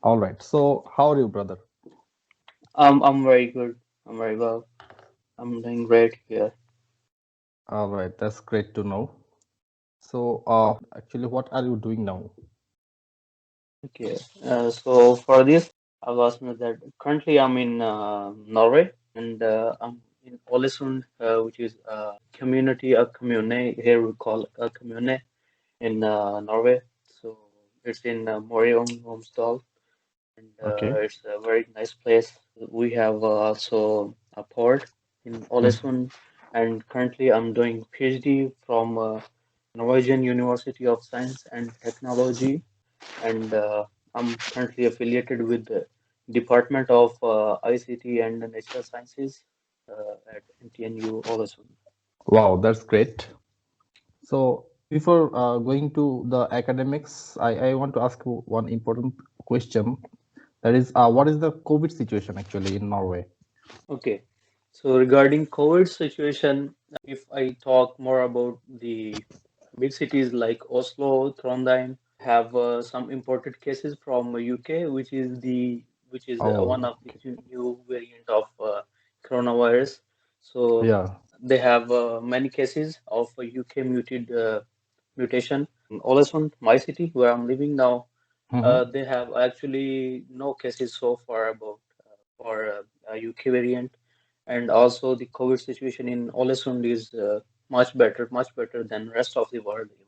All right. So, how are you, brother? I'm very good. I'm very well. I'm doing great here. All right. That's great to know. So, actually, what are you doing now? Okay. So for this, I've asked me that currently I'm in Norway and I'm in Ålesund, which is a commune. Here we call a commune in Norway. So it's in Romsdal, and Okay. it's a very nice place. We have also a port in Mhm. Ålesund, and currently I'm doing PhD from Norwegian University of Science and Technology, and I'm currently affiliated with the Department of ICT and Natural Sciences at NTNU Ålesund. Wow, that's great. So, before going to the academics, I want to ask you one important question. That is, what is the COVID situation actually in Norway? Okay, so regarding COVID situation, if I talk more about the big cities like Oslo, Trondheim, have some imported cases from UK, which is Oh, one of the okay. new variant of coronavirus. So Yeah. they have many cases of a UK mutation. In Ålesund, my city, where I'm living now, Mm-hmm. they have actually no cases so far about for a UK variant, and also the COVID situation in Ålesund is much better than rest of the world even.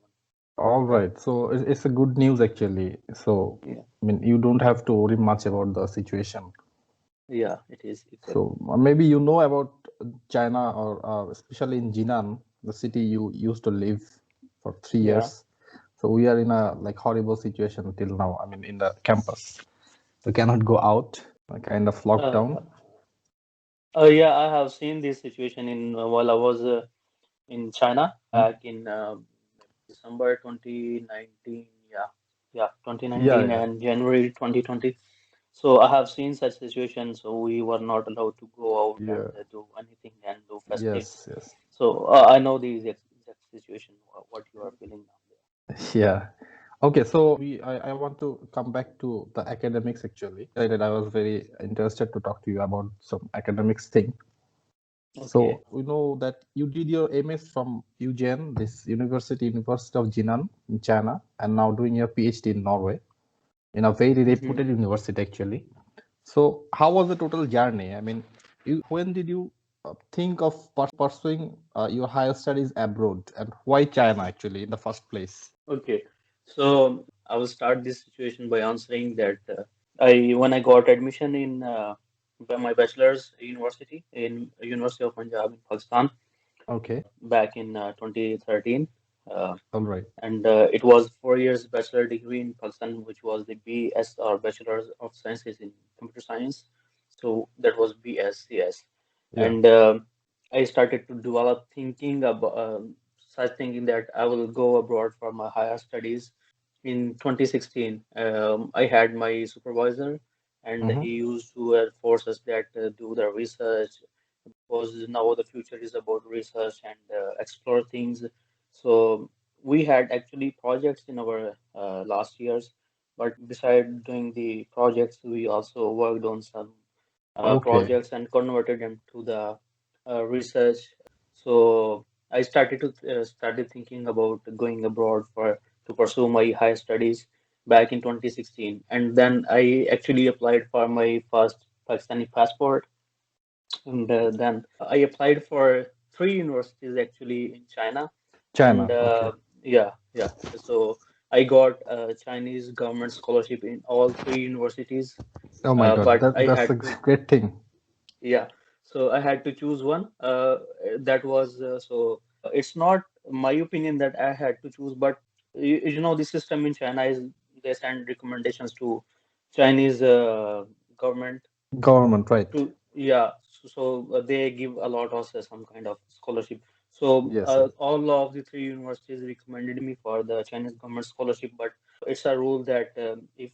All right. So, it's a good news actually. So, Yeah, I mean, you don't have to worry much about the situation. yeah, it is exactly. So maybe you know about China or especially in Jinan, the city you used to live for three Yeah. years. So we are in a like horrible situation till now. I mean, in the campus, we cannot go out, a kind of lockdown. Uh, yeah, I have seen this situation in while I was in China Hmm. back in December 2019. Yeah, yeah, Yeah, 2019 yeah, and January 2020. So I have seen such situations. So we were not allowed to go out and yeah. do anything and do festives. Yes, yes. So I know the exact situation, what you are feeling now Yeah. Okay, so I want to come back to the academics actually. That I was very interested to talk to you about some academics thing. there. Okay. So we know that you did your MS from UGen, this University of Jinan in China, and now doing your PhD in Norway in a very Mm-hmm. reputed university actually. So how was the total journey? I mean, when did you think of pursuing your higher studies abroad, and why China actually in the first place? Okay. So I will start this situation by answering that I when I got admission in by my bachelor's university in University of Punjab in Pakistan Okay, back in 2013. Uh, all right. and it was 4 years bachelor degree in Pakistan, which was the BS or Bachelor's of Sciences in Computer Science. So that was BSCS, Yeah. and I started to develop thinking about such thinking that I will go abroad for my higher studies. In 2016, I had my supervisor, and Mm-hmm. he used to force us that do the research because now the future is about research and explore things. So we had actually projects in our last years, but beside doing the projects, we also worked on some Okay. projects and converted them to the research. So I started thinking about going abroad for to pursue my higher studies back in 2016, and then I actually applied for my first Pakistani passport, and then I applied for three universities actually in China, and China. Okay. yeah, yeah. So I got a Chinese government scholarship in all three universities, Oh my God, but I that's had a to, great thing. yeah. So I had to choose one. That was it's not my opinion that I had to choose, but you know the system in China is they send recommendations to Chinese government Government, right? to yeah so they give a lot of some kind of scholarship, so Yes, yes. all of the three universities recommended me for the Chinese government scholarship, but it's a rule that if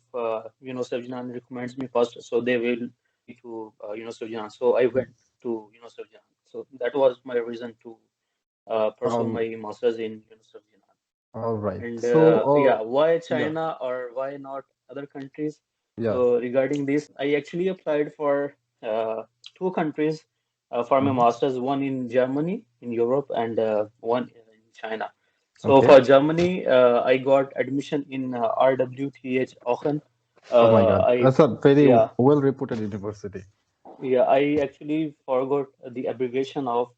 University of Jinan recommends me first, so they will to University of Jinan, so I went to University of Jinan, so that was my reason to pursue All, my master's in University of Jinan. all right. And So, yeah, why yeah. China or why not other countries? Yeah. So regarding this, I actually applied for two countries for my Mhm. master's, one in Germany, in Europe, and one in China. So Okay. for Germany, I got admission in RWTH Aachen. Oh my God, I that's a very Yeah, well-reputed university. yeah, I actually forgot the abbreviation of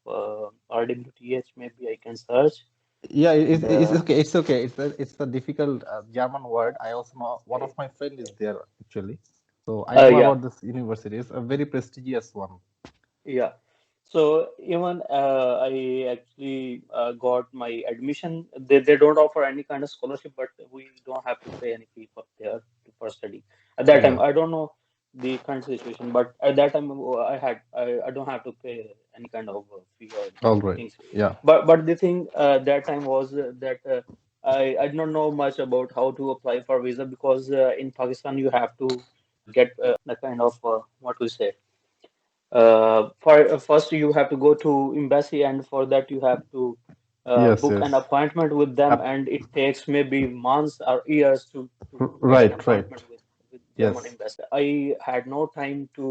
RWTH. Maybe I can search. Yeah, And it's okay. It's okay. It's a difficult German word. I also know one of my friend is there actually, so I know yeah, about this university. It's a very prestigious one. yeah. So even I actually got my admission. They don't offer any kind of scholarship, but we don't have to pay any fee for there for study. At that time, Yeah. I don't know the current situation, but at that time I don't have to pay any kind of fee or All right. things. Yeah. But the thing that time was that I did not know much about how to apply for visa because in Pakistan you have to get the kind of what we say for first you have to go to embassy, and for that you have to Yes. book an Yes. appointment with them, Ap- and it takes maybe months or years to get an right. Right. appointment with German Yes. embassy. I had no time to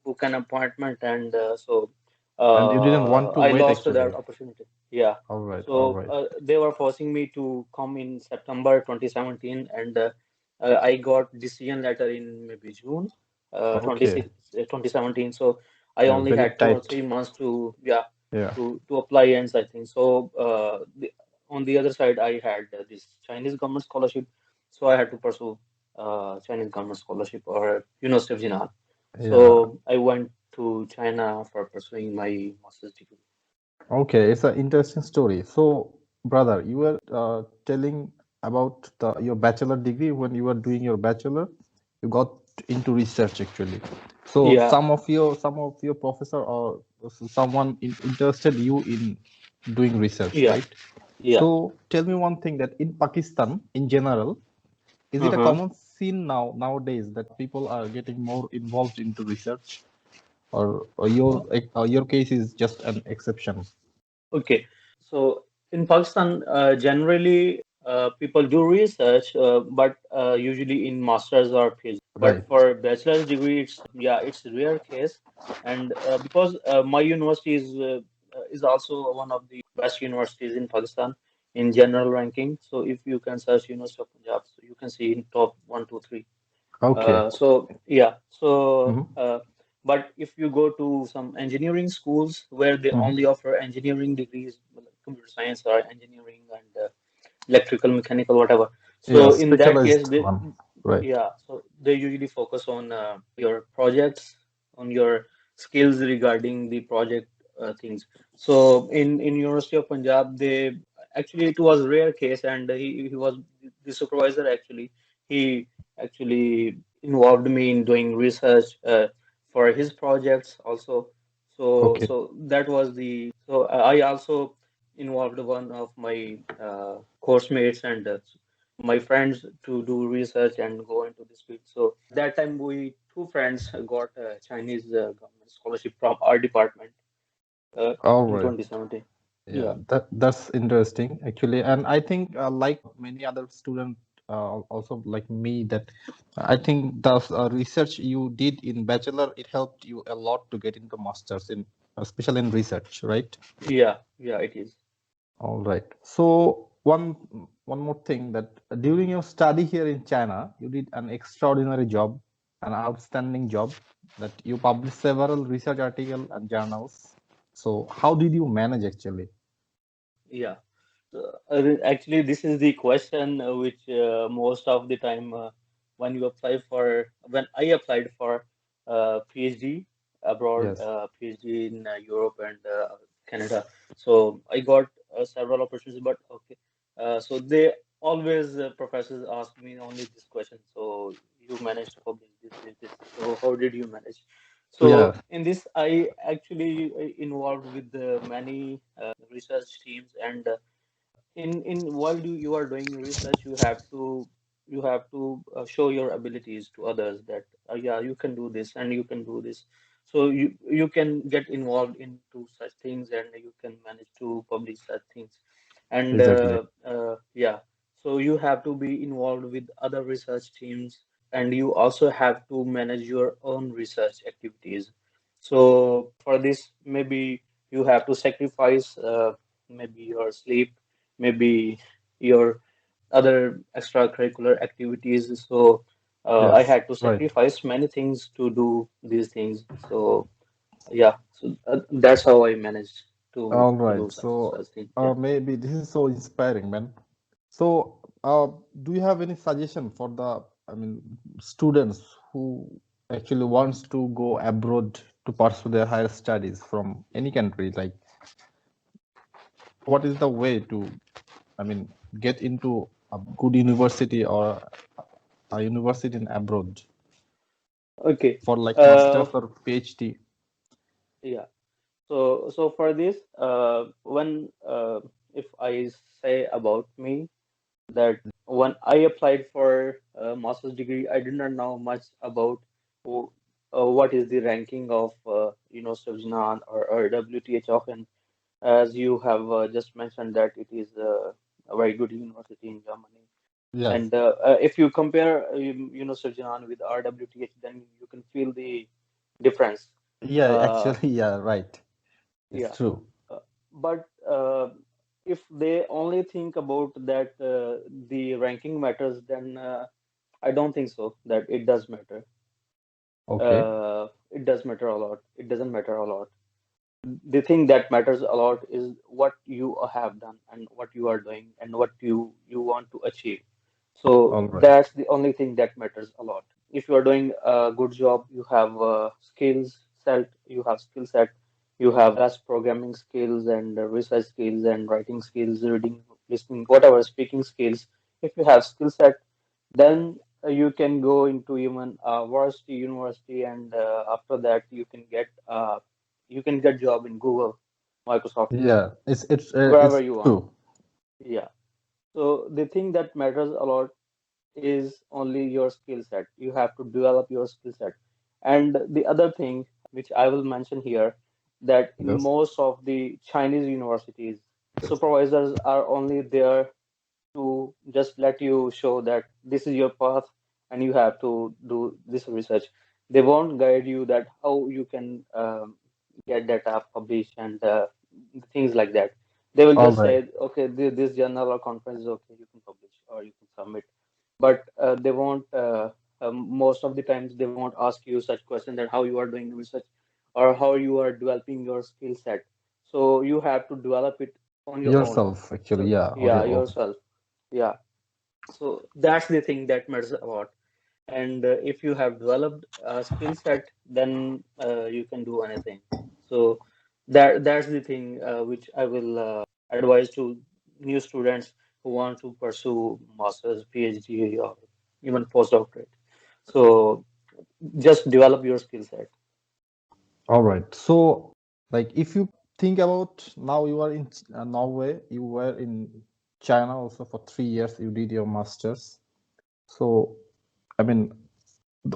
book an appointment, and so And you didn't want to I wait lost that actually. opportunity. Yeah. All right. All So right. they were forcing me to come in September 2017, and I got decision letter in maybe June Okay. 2017. So I Yeah. only Very had 2 or 3 tight. months to, yeah, Yeah. to apply ends, I think. So on the other side, I had this Chinese government scholarship, so I had to pursue Chinese government scholarship or University of Jinan. Yeah. So I went to China for pursuing my master's degree. Okay, it's an interesting story. So, brother, you were telling about your bachelor degree. When you were doing your bachelor, you got into research actually. So Yeah, some of your professor or someone interested you in doing research, yeah, right? yeah. So tell me one thing, that in Pakistan in general, is it a Uh-huh. common scene nowadays that people are getting more involved into research, or your case is just an exception? Okay. So in Pakistan, generally people do research, but usually in masters or PhD. But Right. for bachelor's degree, it's a rare case, and because my university is also one of the best universities in Pakistan in general ranking. So if you can search University of Punjab, so you can see in top one, two, three. Okay. So yeah, so Mm-hmm. but if you go to some engineering schools where they Mm-hmm. only offer engineering degrees, like computer science or engineering and electrical, mechanical, whatever. Yeah, So in that case, specialized one. Right. yeah, so they usually focus on your projects, on your skills regarding the project things. So in University of Punjab, they actually it was rare case, and he was the supervisor actually. He actually involved me in doing research for his projects also. Okay. So that was the so I also involved one of my course mates and my friends to do research and go into this field. So that time we two friends got a Chinese government scholarship from our department All in right. 2017. Yeah, Yeah, that's interesting actually, and I think like many other students, also like me, that I think the research you did in bachelor, it helped you a lot to get into masters in, especially in research, right? yeah, it is. All right. So one more thing, that during your study here in China, you did an extraordinary job, an outstanding job, that you published several research articles and journals. So how did you manage actually? Yeah. Actually, this is the question which most of the time when I applied for PhD abroad, Yes. PhD in Europe and Canada. So I got several opportunities, but okay. So they always professors ask me only this question. So you managed to publish this. So how did you manage? Yeah. So in this, I actually involved with many research teams, and in while you are doing research, you have to show your abilities to others that yeah, you can do this and you can do this. So you can get involved into such things, and you can manage to publish such things. And Exactly. yeah, so you have to be involved with other research teams. and you also have to manage your own research activities. So for this, maybe you have to sacrifice maybe your sleep, maybe your other extracurricular activities. So I Yes, had to right. sacrifice many things to do these things. So yeah, so that's how I managed All to right. do So such things. Yeah. maybe this is so inspiring, man. So do you have any suggestion for the, I mean, students who actually wants to go abroad to pursue their higher studies from any country? Like, what is the way to, I mean, get into a good university or a university in abroad Okay. for like Uh, masters or PhD? yeah. So for this, when if I say about me that when I applied for a master's degree, I did not know much about who- what is the ranking of Sujnan or WTH often, as you have just mentioned that it is a very good university in Germany. Yes. And if you compare, Sujnan with RWTH, then you can feel the difference. Yeah, Uh, actually, yeah, right. It's yeah. true. Uh, but if they only think about that the ranking matters, then I don't think so that it does matter. Okay. It does matter a lot. It doesn't matter a lot. The thing that matters a lot is what you have done and what you are doing and what you want to achieve. So All right. that's the only thing that matters a lot. If you are doing a good job, you have skill set, you have advanced programming skills and research skills and writing skills, reading, listening, whatever, speaking skills. If you have skill set, then you can go into even varsity university, and after that you can get job in Google, Microsoft, Yeah, wherever it's you want. true. Yeah. So the thing that matters a lot is only your skill set. You have to develop your skill set. And the other thing which I will mention here, that in Yes. most of the Chinese universities, supervisors are only there to just let you show that this is your path and you have to do this research. They won't guide you that how you can get data published and things like that. They will All just right. say, okay, this journal or conference is okay, you can publish or you can submit. But they won't. Most of the times, they won't ask you such questions that how you are doing research or how you are developing your skill set. So you have to develop it on your own. Yourself, actually, So yeah, on yeah, your own. yourself. Yeah, so that's the thing that matters a lot. And if you have developed a skill set, then you can do anything. So that's the thing which I will advise to new students who want to pursue master's, PhD, or even postdoctorate. So just develop your skill set. All right. So, like, if you think about now, you are in Norway, you were in China also for 3 years, you did your master's. So, I mean,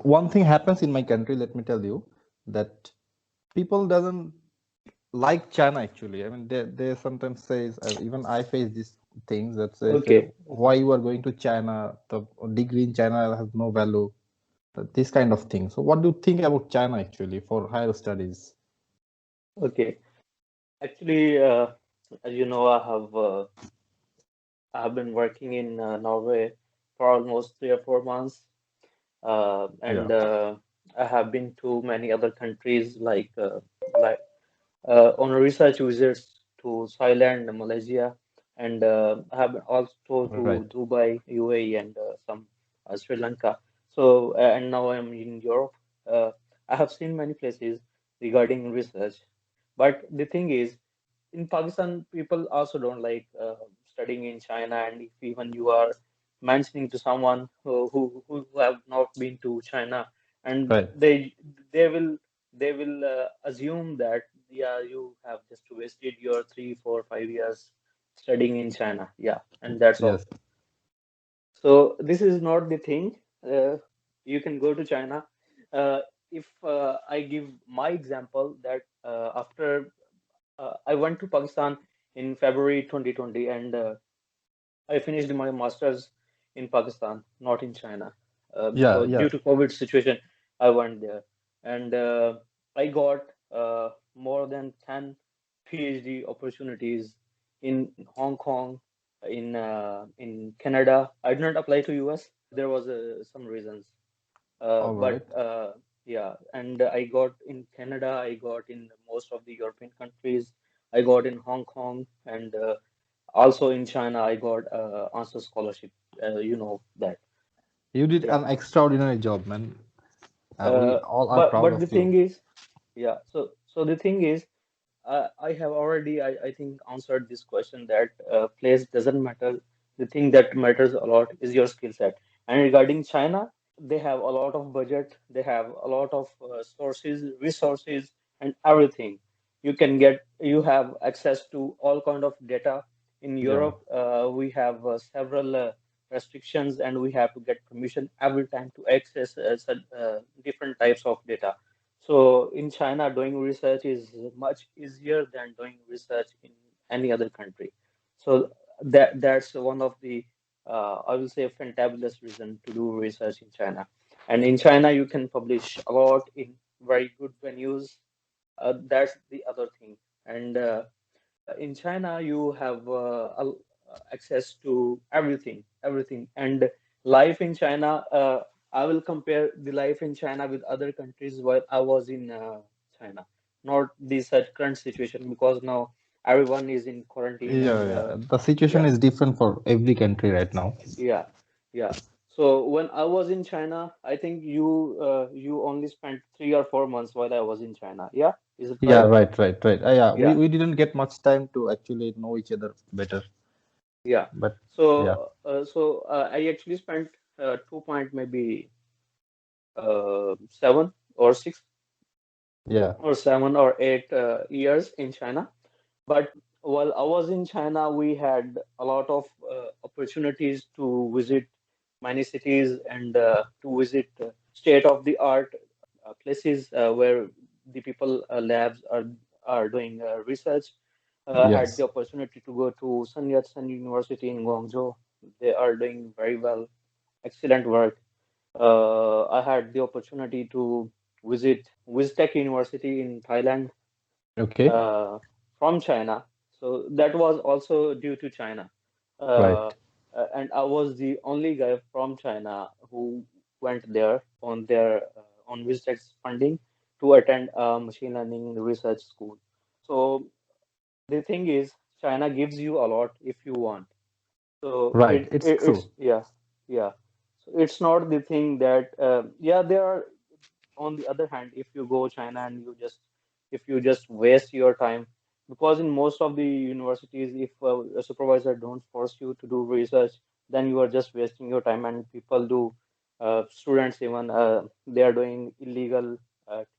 one thing happens in my country, let me tell you, that people doesn't like China actually. I mean, they sometimes says, even I face these things that say, Okay, why you are going to China? The degree in China has no value. This kind of thing. So, what do you think about China actually for higher studies? okay. Actually, as you know, I have been working in Norway for almost 3 or 4 months. And Yeah, I have been to many other countries like on research visits to Thailand, Malaysia, and I have been also right. to Dubai, UAE, and some Sri Lanka. So and now I'm in Europe. Uh, I have seen many places regarding research, but the thing is, in Pakistan, people also don't like studying in China, and if even you are mentioning to someone who have not been to China, and Right. they will assume that yeah, you have just wasted your 3, 4, 5 years studying in China, yeah, and that's all. Yes. So this is not the thing. Uh, you can go to China. Uh, if I give my example that after I went to Pakistan in February 2020, and I finished my master's in Pakistan, not in China. Yeah, because yeah. due to COVID situation, I went there, and I got more than 10 PhD opportunities in Hong Kong, in Canada. I did not apply to US. There was some reasons, All but right. yeah, and I got in Canada. I got in most of the European countries. I got in Hong Kong, and also in China. I got answer scholarship. You know that. You did Yeah. an extraordinary job, man. We Uh, all are but proud but of the you. thing is, yeah. So the thing is, I have already, I think, answered this question that place doesn't matter. The thing that matters a lot is your skill set. And regarding China, they have a lot of budget, they have a lot of sources, resources, and everything. You have access to all kind of data. In Yeah. Europe, we have several restrictions, and we have to get permission every time to access different types of data. So in China, doing research is much easier than doing research in any other country. So that's one of the I will say fantabulous reason to do research in China. And in China, you can publish a lot in very good venues. That's the other thing. And in China, you have access to everything. And life in China, I will compare the life in China with other countries while I was in China, not the such current situation because now everyone is in quarantine Yeah, and yeah. The situation yeah, is different for every country right now. yeah, yeah. So when I was in China, I think you only spent 3 or 4 months while I was in China. Yeah, is it Yeah, right? right, right, right. Yeah, we, Yeah. we didn't get much time to actually know each other better. Yeah. But yeah, I actually spent 2 point maybe 7 or 6 yeah. or 7 or 8 years in China. But while I was in China, we had a lot of opportunities to visit many cities and to visit state-of-the-art places where the people labs are doing research. I had the Yes. opportunity to go to Sun Yat-sen University in Guangzhou. They are doing very well, excellent work. I had the opportunity to visit Tech University in Thailand Okay. uh, from China. So that was also due to China. Uh, Right. and I was the only guy from China who went there on their on Viztech's funding to attend a machine learning research school. So the thing is, China gives you a lot if you want. So Right. It's it's true. yeah, yeah. So it's not the thing that yeah, there are, on the other hand, if you go China and you just waste your time, because in most of the universities, if a supervisor don't force you to do research, then you are just wasting your time, and people do, students even, they are doing illegal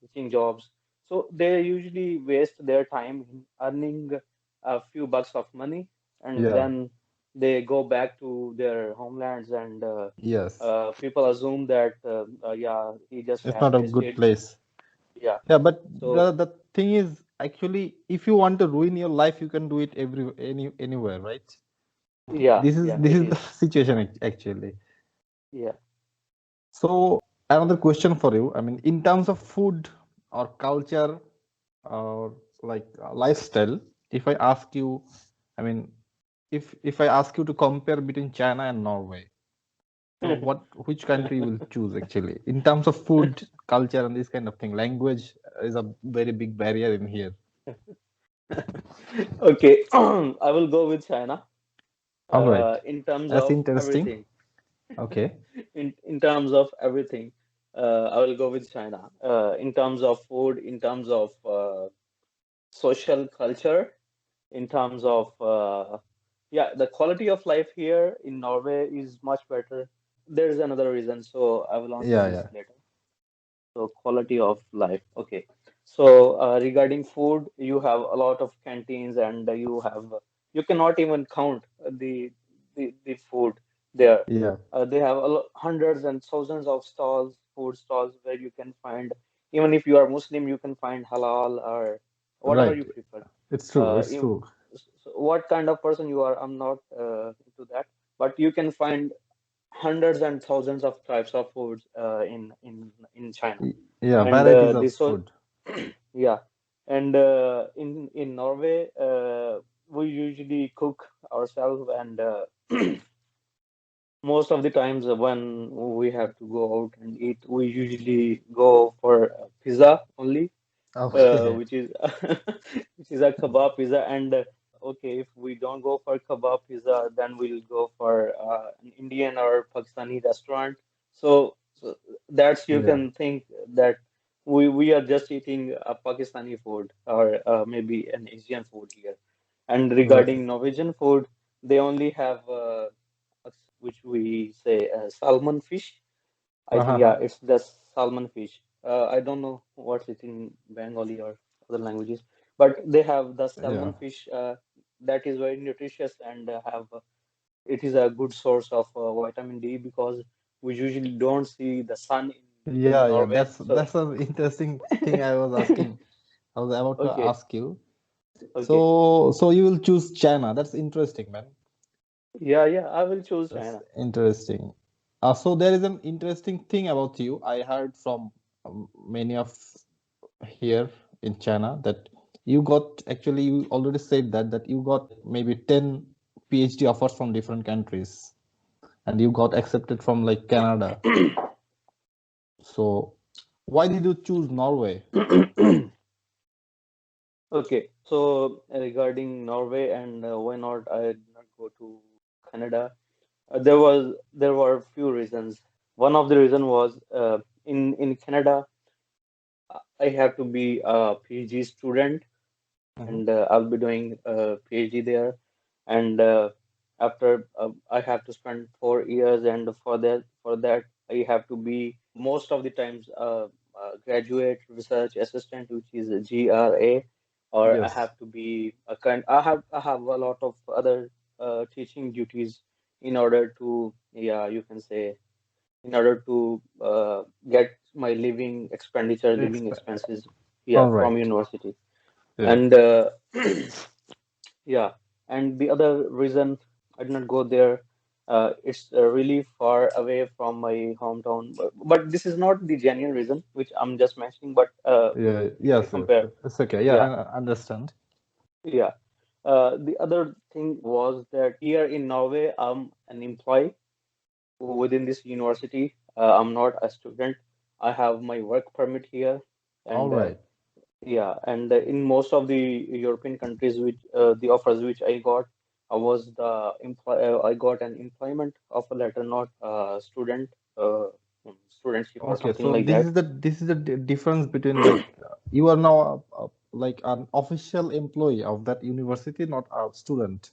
teaching jobs. So they usually waste their time in earning a few bucks of money, and Yeah. then they go back to their homelands, and Yes. people assume that yeah, he just It's have not a good wasted. place. Yeah. Yeah, but So the thing is actually if you want to ruin your life, you can do it anywhere, right? yeah, This is yeah, this it is the is. situation actually. Yeah. So another question for you. I mean, in terms of food or culture or like lifestyle, if I ask you, I mean, if I ask you to compare between China and Norway, so which country you will choose actually in terms of food, culture, and this kind of thing? Language is a very big barrier in here. Okay, I will go with China All right, in terms that's of interesting. everything. Okay. In terms of everything, I will go with China. In terms of food, in terms of social culture, in terms of yeah, the quality of life here in Norway is much better. There is another reason, so I will answer Yeah, this yeah, later. So quality of life. Okay. So regarding food, you have a lot of canteens, and you cannot even count the food there. yeah. They have hundreds and thousands of stalls, food stalls, where you can find, even if you are Muslim, you can find halal or whatever Right. you prefer. It's true. It's In, true. so what kind of person you are, I'm not into that, but you can find hundreds and thousands of types of foods in China, Yeah, and varieties of this was food. yeah, and in Norway we usually cook ourselves, and most of the times when we have to go out and eat, we usually go for pizza only, Okay. which is which is a kebab pizza. And okay, if we don't go for kebab pizza, then we'll go for an Indian or Pakistani restaurant. So that's, you Yeah. can think that we are just eating a Pakistani food or maybe an Asian food here. And Right. regarding Norwegian food, they only have which we say salmon fish. I think, yeah, Uh-huh. it's just salmon fish. I don't know what's it in Bengali or other languages, but they have the Yeah. salmon fish that is very nutritious and have it is a good source of vitamin D, because we usually don't see the sun in Yeah, yeah. Norway. So That's an interesting thing I was asking. I was about to okay, ask you. okay, So you will choose China. That's interesting, man. yeah, yeah, I will choose That's China. interesting. So there is an interesting thing about you. I heard from many of here in China that you got actually you already said that you got maybe 10 PhD offers from different countries and you got accepted from like Canada. So why did you choose Norway? Okay, so regarding Norway and why not I did not go to Canada, there were few reasons. One of the reason was in Canada I have to be a PhD student, Mhm. and I'll be doing a PhD there. And after I have to spend 4 years, and for that I have to be most of the times graduate research assistant, which is a GRA, or I Yes, have to be a I have a lot of other teaching duties in order to, yeah, you can say, in order to get my living exp expenses, yeah, all from right. university. Yeah, And yeah, and the other reason I did not go there, it's really far away from my hometown. But this is not the genuine reason, which I'm just mentioning. But yeah, if I yes, yes, compare, it's okay. Yeah, yeah, I understand. yeah. The other thing was that here in Norway, I'm an employee within this university. I'm not a student. I have my work permit here, All and right. yeah, and in most of the European countries, which the offers which I got, I got an employment offer letter, not student studentship or Okay, something so like that. this is the difference between like you are now like an official employee of that university, not a student.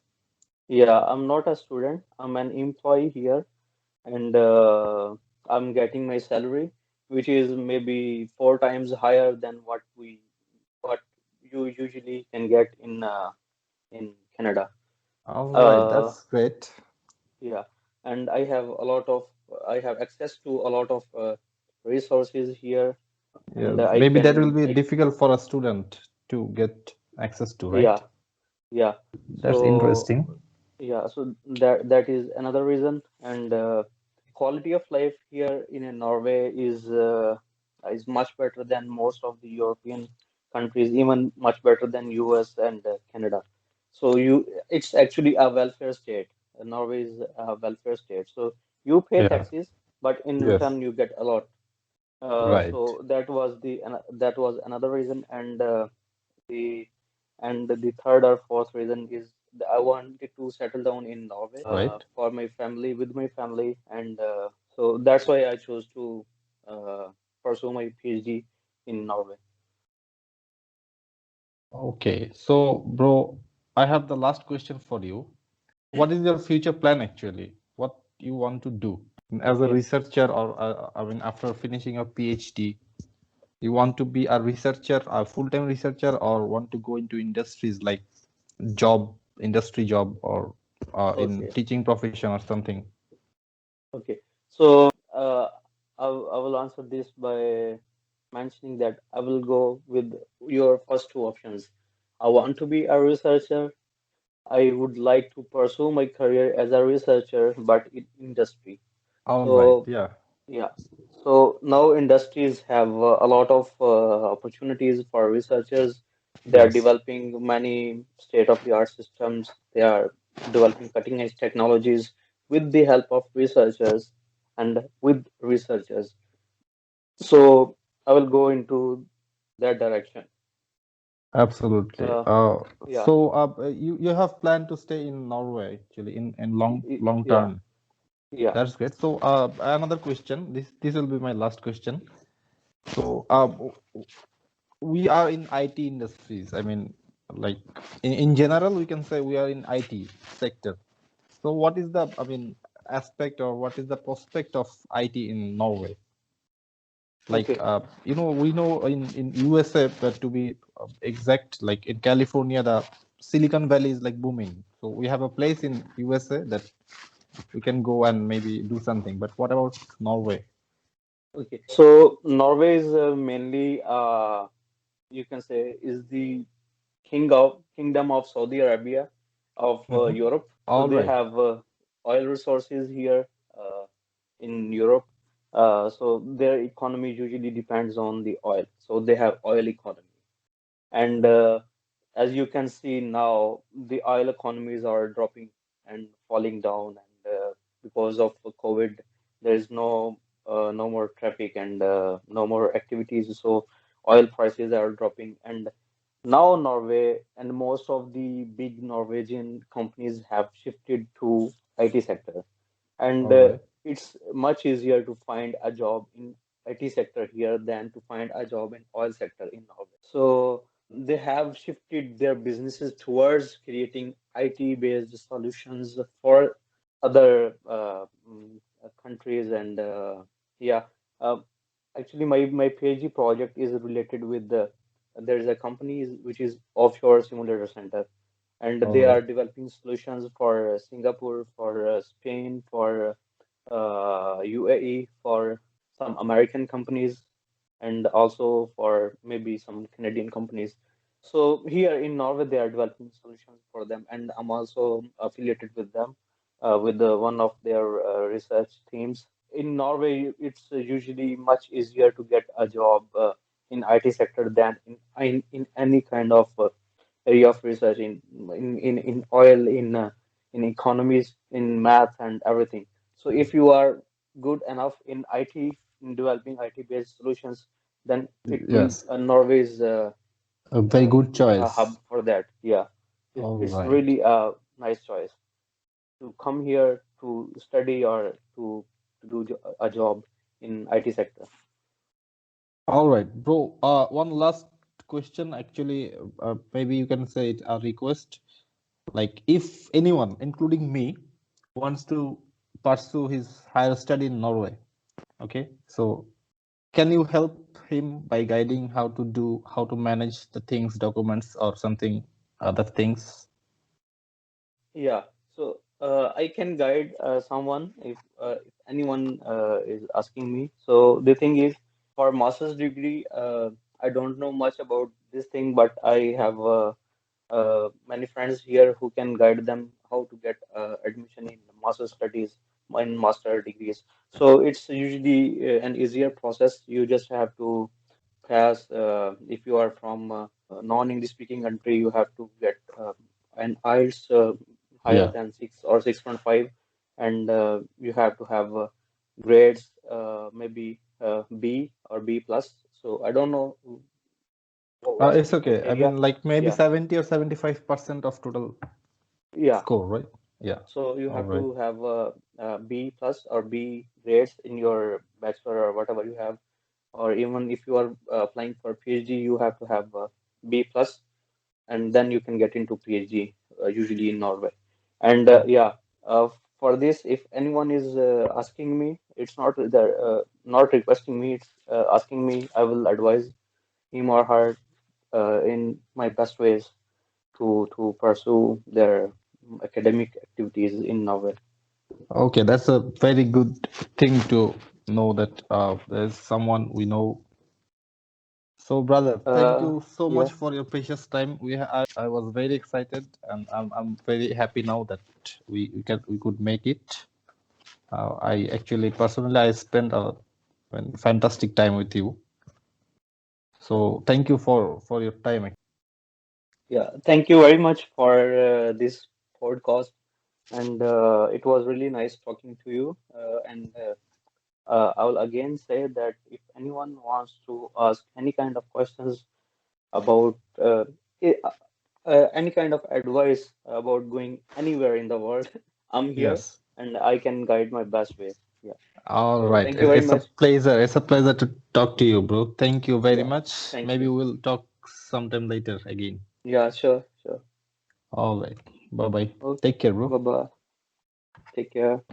Yeah, I'm not a student. I'm an employee here, and I'm getting my salary, which is maybe 4 times higher than what you usually can get in Canada. All right, Uh, that's great. Yeah, and I have access to a lot of resources here, Yeah, and I maybe that will can be I difficult for a student to get access to, yeah, right? yeah. That's So interesting. yeah, so that is another reason, and quality of life here in Norway is much better than most of the European countries, even much better than US and Canada. So it's actually a welfare state. Norway is a welfare state. So you pay Yeah. taxes, but in Yes. return you get a lot. Right. So that was another reason, the and the third or fourth reason is I wanted to settle down in Norway Right. for my family, with my family, and so that's why I chose to uh, pursue my PhD in Norway. Okay. So, bro, I have the last question for you. What is your future plan actually? What you want to do as a Okay. researcher, or I mean, after finishing your PhD, you want to be a researcher, a full-time researcher, or want to go into industries like industry job, or in Okay. teaching profession or something? Okay. So I will answer this by mentioning that I will go with your first two options. I want to be a researcher. I would like to pursue my career as a researcher, but in industry. All right. So Yeah. yeah, so now industries have a lot of opportunities for researchers. They are Yes. developing many state-of-the-art systems. They are developing cutting-edge technologies with the help of researchers and with researchers. So I will go into that direction. Absolutely. Uh, yeah, So you have planned to stay in Norway actually in long yeah, term. yeah. That's great. So another question. This will be my last question. So we are in IT industries. I mean, like in general, we can say we are in IT sector. So what is the, I mean, aspect or what is the prospect of IT in Norway? Like, Okay, we know in USA, but to be exact, like in California, the Silicon Valley is like booming. So we have a place in USA that we can go and maybe do something. But what about Norway? okay. So Norway is mainly, you can say, is the kingdom of Saudi Arabia of Hmm. Europe. So All they right. have oil resources here in Europe. So their economy usually depends on the oil. So they have oil economy. And as you can see now, the oil economies are dropping and falling down. And because of COVID, there is no more traffic and no more activities. So oil prices are dropping. And now Norway and most of the big Norwegian companies have shifted to IT sector, and All right. it's much easier to find a job in IT sector here than to find a job in oil sector in Norway. So they have shifted their businesses towards creating IT based solutions for other countries and yeah. Uh, Actually, my PhD project is related with there is a company which is offshore simulator center, and All they right. are developing solutions for Singapore, for Spain, for UAE, for some American companies, and also for maybe some Canadian companies. So here in Norway, they are developing solutions for them, and I'm also affiliated with them, with one of their research teams. In Norway, it's usually much easier to get a job in IT sector than in any kind of area of research in oil, in economies, in math and everything. So if you are good enough in IT, in developing IT based solutions, then it will Yes. Norway's A very good a hub choice. for that. Yeah, All it's right. really a nice choice to come here to study or to do a job in IT sector. All right, bro. One last question. Actually, maybe you can say it a request. Like, if anyone, including me, wants to pursue his higher study in Norway, okay, so can you help him by guiding how to manage the things, documents, or something, other things? Yeah, so I can guide someone if anyone is asking me. So the thing is, for master's degree, I don't know much about this thing, but I have many friends here who can guide them how to get admission in master's studies, in master degrees. So it's usually an easier process. You just have to pass. If you are from non-English speaking country, you have to get an IELTS higher Yeah. than 6 or 6.5, and you have to have grades maybe B or B plus. So I don't know what's It's the okay. I criteria. mean, like maybe Yeah, 70 or 75% of total yeah. score, right? Yeah. So you All have right. to have B plus or B grades in your bachelor or whatever you have, or even if you are applying for PhD, you have to have B plus, and then you can get into PhD, usually in Norway. And Oh, yeah, for this, if anyone is asking me, it's not requesting me, it's asking me, I will advise him or her in my best ways to pursue their academic activities in Norway. okay. That's a very good thing to know that there's someone we know. So, brother, thank you so Yeah. much for your precious time. I was very excited, and I'm very happy now that we could make it. I actually personally I spent a fantastic time with you. So thank you for your time. Yeah, thank you very much for this podcast, and it was really nice talking to you. And I will again say that if anyone wants to ask any kind of questions about i- uh, any kind of advice about going anywhere in the world, I'm here Yes. and I can guide my best way. Yeah. All So right. thank you very It's a much. pleasure. It's a pleasure to talk to you, bro. Thank you very Yeah. much. Thank Maybe you. we'll talk sometime later again. Yeah, sure, sure. All right. Bye bye. Okay. Take care, bro. Bye bye. Take care.